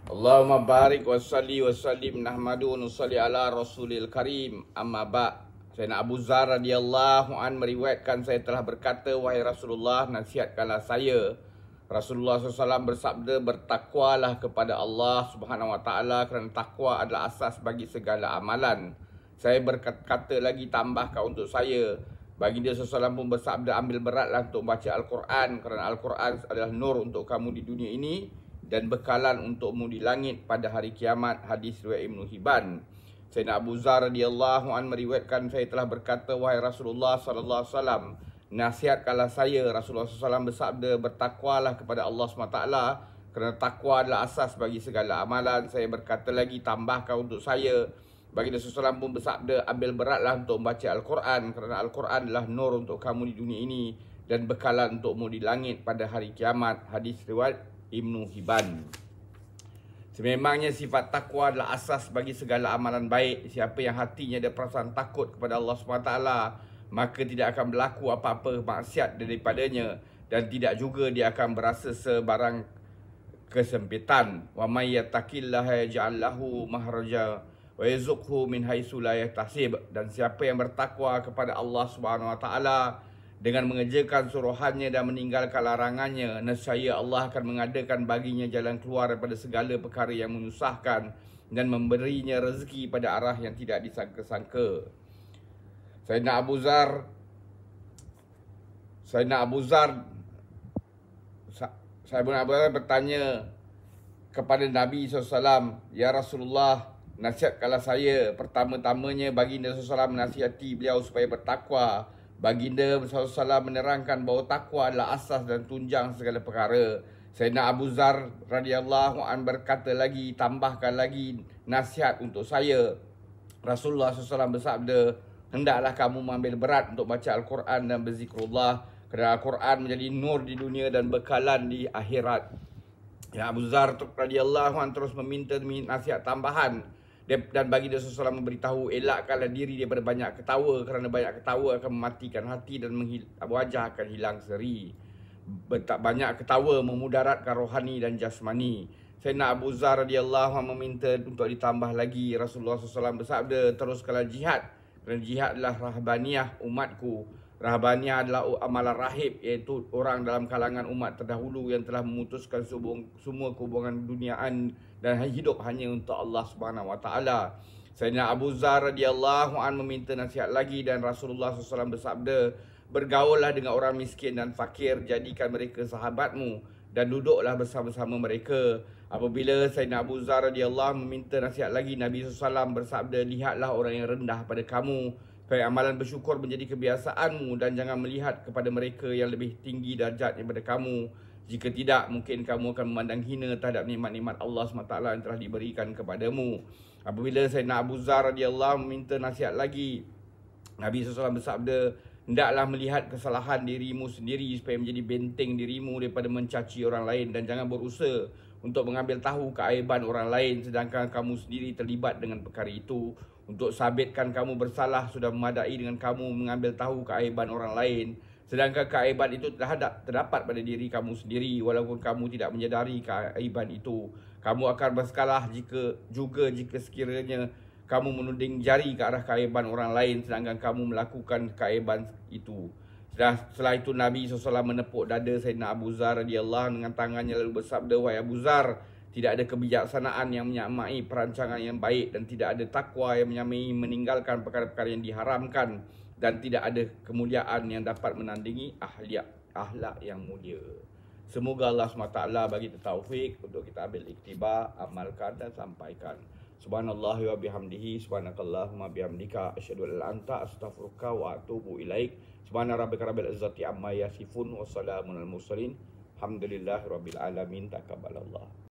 Allahumma barik wa salli wa sallim nahmadu wa nusalli ala rasulil karim amma ba'. Sayyidina Abu Zar radhiyallahu an meriwayatkan, saya telah berkata, wahai Rasulullah, nasihatkanlah saya. Rasulullah SAW bersabda, bertakwalah kepada Allah Subhanahu Wa Taala kerana takwa adalah asas bagi segala amalan. Saya berkata lagi, tambahkan untuk saya. Baginda SAW pun bersabda, ambil beratlah untuk baca Al-Quran kerana Al-Quran adalah nur untuk kamu di dunia ini dan bekalan untukmu di langit pada hari kiamat. Hadis riwayat Ibnu Hibban. Sayyidina Abu Zar radhiyallahu an meriwayatkan, saya telah berkata, wahai Rasulullah sallallahu alaihi wasallam, nasihatkanlah saya. Rasulullah SAW bersabda, bertakwalah kepada Allah SWT kerana takwa adalah asas bagi segala amalan. Saya berkata lagi, tambahkan untuk saya. Baginda SAW pun bersabda, ambil beratlah untuk membaca Al-Quran kerana Al-Quran adalah nur untuk kamu di dunia ini dan bekalan untukmu di langit pada hari kiamat. Hadis riwayat Ibnu Hibban. Sememangnya sifat takwa adalah asas bagi segala amalan baik. Siapa yang hatinya ada perasaan takut kepada Allah SWT, maka tidak akan berlaku apa-apa maksiat daripadanya, dan tidak juga dia akan berasa sebarang kesempitan. Wa may yattaqillaha yaj'al lahu mahraja wa yarzuqhu min haitsu la yahtasib. Dan siapa yang bertakwa kepada Allah Subhanahu Wa Taala dengan mengerjakan suruhannya dan meninggalkan larangannya, nescaya Allah akan mengadakan baginya jalan keluar daripada segala perkara yang menyusahkan dan memberinya rezeki pada arah yang tidak disangka-sangka. Sayyidina Abu Zar bertanya kepada Nabi SAW, ya Rasulullah, nasihatkanlah saya. Pertama-tamanya baginda SAW menasihati beliau supaya bertakwa. Baginda SAW menerangkan bahawa takwa adalah asas dan tunjang segala perkara. Sayyidina Abu Zar radhiyallahu an berkata lagi, tambahkan lagi nasihat untuk saya. Rasulullah SAW bersabda, hendaklah kamu mengambil berat untuk baca Al-Quran dan berzikrullah kerana Al-Quran menjadi nur di dunia dan bekalan di akhirat. Ya, Abu Zar radhiyallahu an terus meminta nasihat tambahan. Dan baginda SAW memberitahu, elakkanlah diri daripada banyak ketawa kerana banyak ketawa akan mematikan hati dan wajah akan hilang seri. Banyak ketawa memudaratkan rohani dan jasmani. Sayyidina Abu Zar radhiyallahu anhu meminta untuk ditambah lagi. Rasulullah SAW bersabda, teruskanlah jihad kerana jihad adalah rahbaniyah umatku. Rahbaniyah adalah amalan rahib, iaitu orang dalam kalangan umat terdahulu yang telah memutuskan semua hubungan duniaan dan hidup hanya untuk Allah Subhanahu Wa Taala. Sayyidina Abu Zar radhiyallahu an meminta nasihat lagi dan Rasulullah SAW bersabda, bergaullah dengan orang miskin dan fakir, jadikan mereka sahabatmu dan duduklah bersama-sama mereka. Apabila Sayyidina Abu Zar radhiyallahu an meminta nasihat lagi, Nabi SAW bersabda, lihatlah orang yang rendah pada kamu supaya amalan bersyukur menjadi kebiasaanmu dan jangan melihat kepada mereka yang lebih tinggi darjat daripada kamu. Jika tidak, mungkin kamu akan memandang hina terhadap nikmat-nikmat Allah SWT yang telah diberikan kepadamu. Apabila Sayyidina Abu Zar radhiyallahu anhu meminta nasihat lagi, Nabi SAW bersabda, hendaklah melihat kesalahan dirimu sendiri supaya menjadi benteng dirimu daripada mencaci orang lain, dan jangan berusaha untuk mengambil tahu keaiban orang lain sedangkan kamu sendiri terlibat dengan perkara itu. Untuk sabitkan kamu bersalah sudah memadai dengan kamu mengambil tahu keaiban orang lain, sedangkan keaiban itu terdapat pada diri kamu sendiri. Walaupun kamu tidak menyadari keaiban itu, kamu akan bersalah jika sekiranya kamu menuding jari ke arah keaiban orang lain sedangkan kamu melakukan keaiban itu. Setelah itu Nabi SAW menepuk dada Sayyidina Abu Zar radhiyallahu dengan tangannya lalu bersabda, wahai Abu Zar, tidak ada kebijaksanaan yang menyamai perancangan yang baik, dan tidak ada takwa yang menyamai meninggalkan perkara-perkara yang diharamkan, dan tidak ada kemuliaan yang dapat menandingi akhlak yang mulia. Semoga Allah SWT bagi kita taufik untuk kita ambil iktibar, amalkan dan sampaikan. Subhanallah wa bihamdihi, subhanakallahumma bihamdika, asyhadu an la ilaha illa anta, astaghfiruka wa atubu ilaik. Subhana rabbika rabbil izzati amma yasifun wa salamun alal mursalin. Alhamdulillahirabbil alamin. Taqabbalallah.